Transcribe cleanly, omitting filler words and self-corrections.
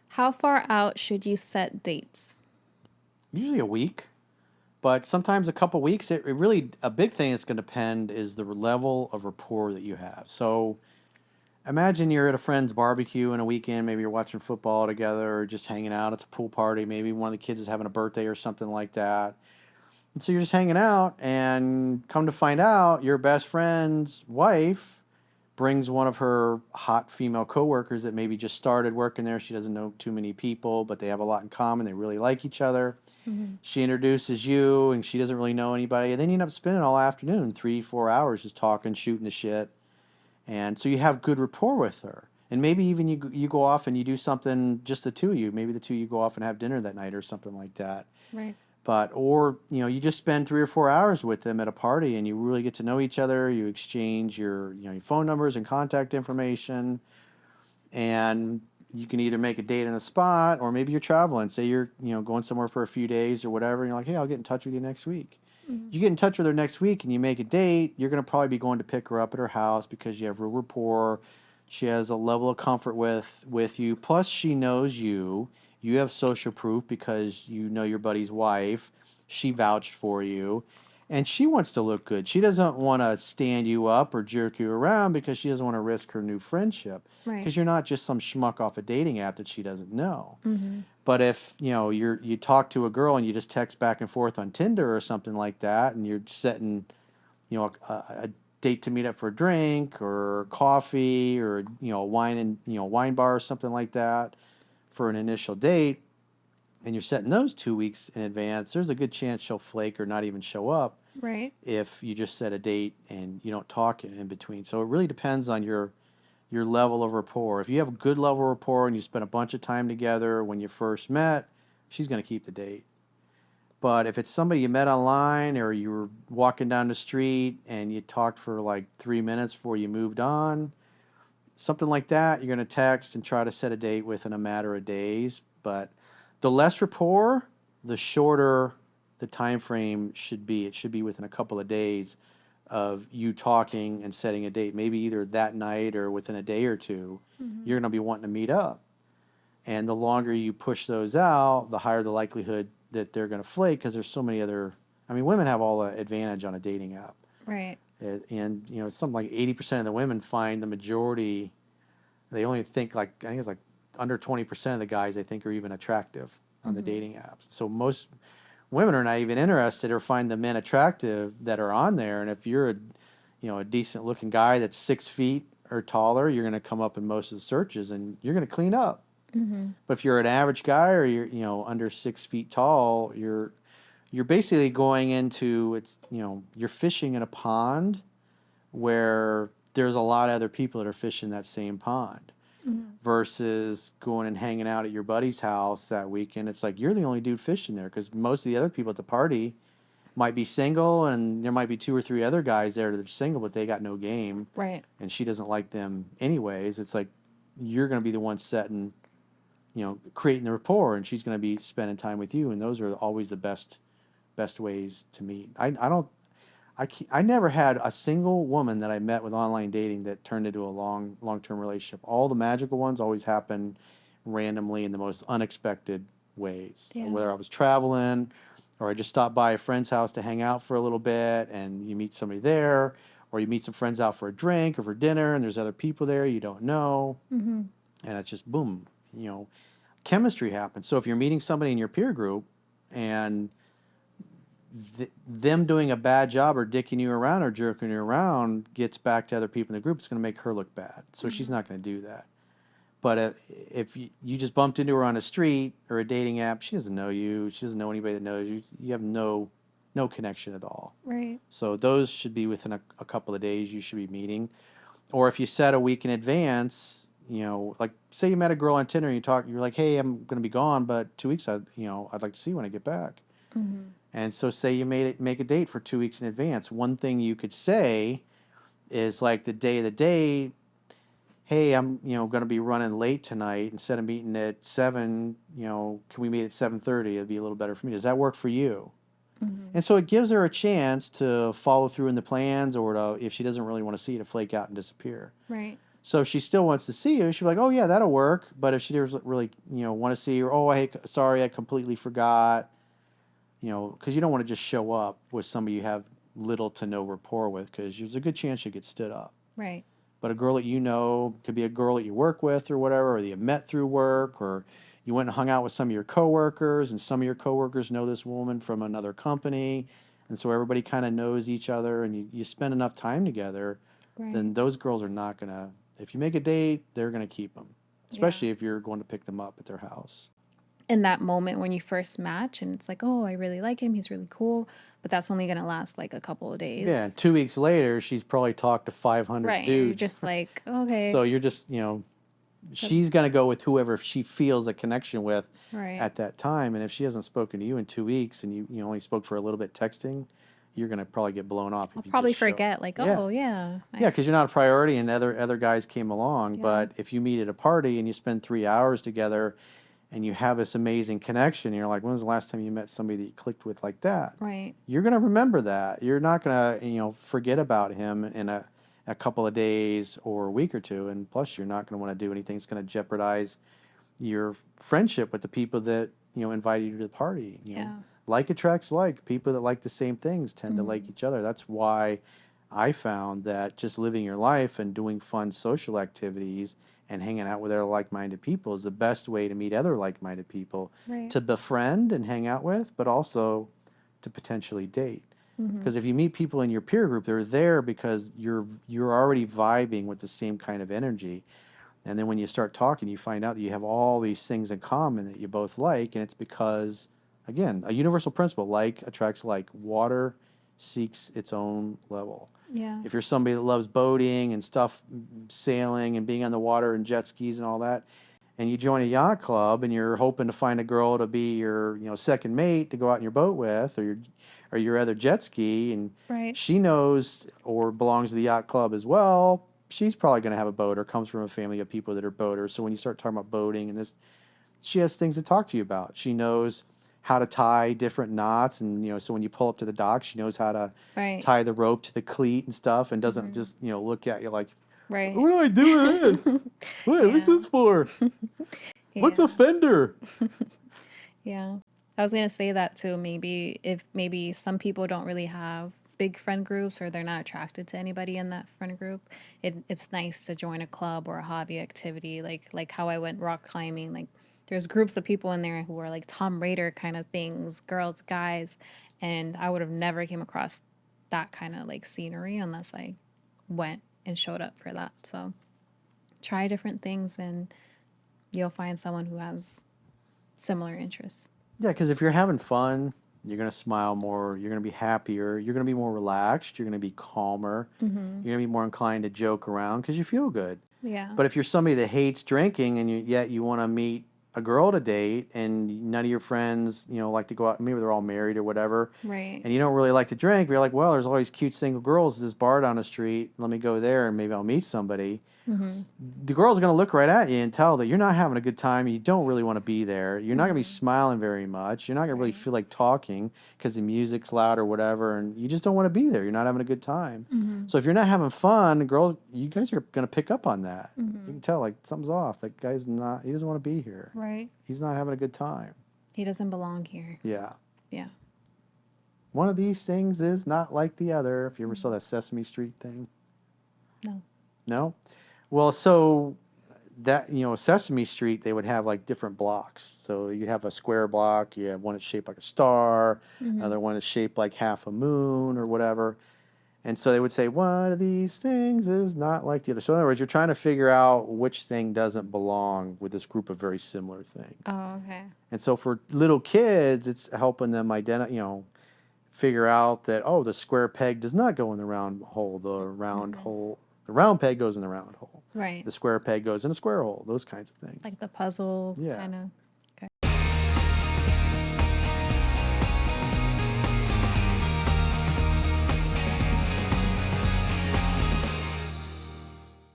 How far out should you set dates? Usually a week, but sometimes a couple weeks. It really, a big thing that's going to depend is the level of rapport that you have. So imagine you're at a friend's barbecue in a weekend. Maybe you're watching football together or just hanging out. It's a pool party. Maybe one of the kids is having a birthday or something like that. And so you're just hanging out, and come to find out, your best friend's wife brings one of her hot female coworkers that maybe just started working there. She doesn't know too many people, but they have a lot in common. They really like each other. Mm-hmm. She introduces you, and she doesn't really know anybody. And then you end up spending all afternoon, 3, 4 hours, just talking, shooting the shit. And so you have good rapport with her. And maybe even you go off and you do something, just the two of you. Maybe the two of you go off and have dinner that night or something like that. Right. But or you just spend 3 or 4 hours with them at a party, and you really get to know each other. You exchange your phone numbers and contact information, and you can either make a date in the spot, or maybe you're traveling. Say you're going somewhere for a few days or whatever, and you're like, hey, I'll get in touch with you next week. Mm-hmm. You get in touch with her next week, and you make a date. You're going to probably be going to pick her up at her house because you have real rapport. She has a level of comfort with you. Plus, she knows you. You have social proof because you know your buddy's wife. She vouched for you. And she wants to look good. She doesn't want to stand you up or jerk you around because she doesn't want to risk her new friendship. Right. Because you're not just some schmuck off a dating app that she doesn't know. Mm-hmm. But if you talk to a girl and you just text back and forth on Tinder or something like that, and you're setting a date to meet up for a drink or coffee or a wine and wine bar or something like that for an initial date, and you're setting those 2 weeks in advance, there's a good chance she'll flake or not even show up Right. if you just set a date and you don't talk in between. So it really depends on your level of rapport. If you have a good level of rapport and you spend a bunch of time together when you first met, she's going to keep the date. But if it's somebody you met online or you were walking down the street and you talked for like 3 minutes before you moved on, something like that, you're going to text and try to set a date within a matter of days. But the less rapport, the shorter the time frame should be. It should be within a couple of days of you talking and setting a date. Maybe either that night or within a day or two, Mm-hmm. you're going to be wanting to meet up. And the longer you push those out, the higher the likelihood that they're going to flake because there's so many other. I mean, women have all the advantage on a dating app, Right. and something like 80% of the women find the majority. They only think like I think it's like under 20% of the guys they think are even attractive on the Mm-hmm. dating apps. So most women are not even interested or find the men attractive that are on there. And if you're a decent looking guy that's 6 feet or taller, you're going to come up in most of the searches and you're going to clean up. Mm-hmm. But if you're an average guy or you're under 6 feet tall, you're basically going into you're fishing in a pond where there's a lot of other people that are fishing that same pond Mm-hmm. versus going and hanging out at your buddy's house that weekend. It's like you're the only dude fishing there because most of the other people at the party might be single and there might be 2 or 3 other guys there that are single, but they got no game Right. and she doesn't like them anyways. It's like you're going to be the one setting creating the rapport, and she's going to be spending time with you, and those are always the best ways to meet. I don't I never had a single woman that I met with online dating that turned into a long-term relationship. All the magical ones always happen randomly in the most unexpected ways. Yeah. Whether I was traveling or I just stopped by a friend's house to hang out for a little bit and you meet somebody there, or you meet some friends out for a drink or for dinner and there's other people there you don't know, Mm-hmm. and it's just boom, chemistry happens. So if you're meeting somebody in your peer group and them doing a bad job or dicking you around or jerking you around gets back to other people in the group, it's going to make her look bad. So she's Mm-hmm. not going to do that. But if you just bumped into her on a street or a dating app, she doesn't know you. She doesn't know anybody that knows you. You have no connection at all. Right. So those should be within a couple of days. You should be meeting. Or if you set a week in advance, like say you met a girl on Tinder and you're like, hey, I'm going to be gone, but 2 weeks, I'd like to see you when I get back. Mm-hmm. And so say you make a date for 2 weeks in advance. One thing you could say is like the day of the date, hey, I'm, going to be running late tonight. Instead of meeting at 7, can we meet at 7:30? It'd be a little better for me. Does that work for you? Mm-hmm. And so it gives her a chance to follow through in the plans or to, if she doesn't really want to see you, to flake out and disappear. Right. So if she still wants to see you, she'll be like, "Oh yeah, that'll work." But if she doesn't really, want to see you, "Oh, hey, sorry, I completely forgot," because you don't want to just show up with somebody you have little to no rapport with, because there's a good chance you get stood up. Right. But a girl that you know could be a girl that you work with or whatever, or that you met through work, or you went and hung out with some of your coworkers, and some of your coworkers know this woman from another company, and so everybody kind of knows each other, and you spend enough time together, Right. then those girls are not gonna. If you make a date, they're gonna keep them, Yeah. especially if you're going to pick them up at their house. In that moment when you first match and it's like, oh, I really like him, he's really cool, but that's only gonna last like a couple of Yeah, and days. 2 weeks later, she's probably talked to 500 Right. You're dudes. just like, okay. So you're just, But, she's going to go with whoever she feels a connection with right. at that time. And if she hasn't spoken to you in 2 weeks and you only spoke for a little bit texting, you're going to probably get blown off I'll if you probably just show. forget, like, Yeah. oh yeah. Yeah, because you're not a priority and other guys came along. Yeah. But if you meet at a party and you spend 3 hours together and you have this amazing connection, you're like, when was the last time you met somebody that you clicked with like that? Right. You're going to remember that. You're not going to, forget about him in a couple of days or a week or two. And plus, you're not going to want to do anything that's going to jeopardize your friendship with the people that, invited you to the party. Yeah. Like attracts like. People that like the same things tend to like Hmm. each other. That's why I found that just living your life and doing fun social activities and hanging out with other like-minded people is the best way to meet other like-minded people Right. to befriend and hang out with, but also to potentially date. Hmm. Because if you meet people in your peer group, they're there because you're already vibing with the same kind of energy. And then when you start talking, you find out that you have all these things in common that you both like, and it's because, again, a universal principle, like attracts like. Water seeks its own level. Yeah. If you're somebody that loves boating and stuff, sailing and being on the water and jet skis and all that, and you join a yacht club and you're hoping to find a girl to be your, second mate to go out in your boat with, or your other jet ski, and Right. she knows or belongs to the yacht club as well, she's probably going to have a boat or comes from a family of people that are boaters. So when you start talking about boating and this, she has things to talk to you about. She knows how to tie different knots, and so when you pull up to the dock, she knows how to Right. tie the rope to the cleat and stuff, and doesn't Hmm. just look at you like, Right. what do I do with this? What's Yeah. this for? What's Yeah. a fender? Yeah. I was gonna say that too. Maybe if maybe some people don't really have big friend groups or they're not attracted to anybody in that friend group, it's nice to join a club or a hobby activity like how I went rock climbing. Like there's groups of people in there who are like Tom Raider kind of things, girls, guys, and I would have never came across that kind of like scenery unless I went and showed up for that. So try different things and you'll find someone who has similar interests. Yeah, because if you're having fun, you're going to smile more, you're going to be happier, you're going to be more relaxed, you're going to be calmer, Mm-hmm. you're going to be more inclined to joke around because you feel good. Yeah. But if you're somebody that hates drinking and yet you want to meet a girl to date and none of your friends, like to go out, maybe they're all married or whatever, Right. and you don't really like to drink, but you're like, well, there's always cute single girls at this bar down the street. Let me go there and maybe I'll meet somebody. Mm-hmm. The girl's going to look right at you and tell that you're not having a good time. You don't really want to be there. You're not going to be Mm-hmm. smiling very much. You're not going to really Right. feel like talking because the music's loud or whatever, and you just don't want to be there. You're not having a good time. Mm-hmm. So if you're not having fun, girl, you guys are going to pick up on that. You Mm-hmm. can tell like something's off. That guy's not. He doesn't want to be here. Right. He's not having a good time. He doesn't belong here. Yeah. Yeah. One of these things is not like the other. If you ever saw Mm-hmm. that Sesame Street thing. No. No? Well, so that, Sesame Street, they would have like different blocks. So you'd have a square block, you have one that's shaped like a star, Mm-hmm. another one that's shaped like half a moon or whatever. And so they would say, one of these things is not like the other. So in other words, you're trying to figure out which thing doesn't belong with this group of very similar things. Oh, okay. And so for little kids, it's helping them figure out that, oh, the square peg does not go in the round hole. Mm-hmm. The round peg goes in the round hole. Right. The square peg goes in a square hole. Those kinds of things. Like the puzzle Yeah. kind of.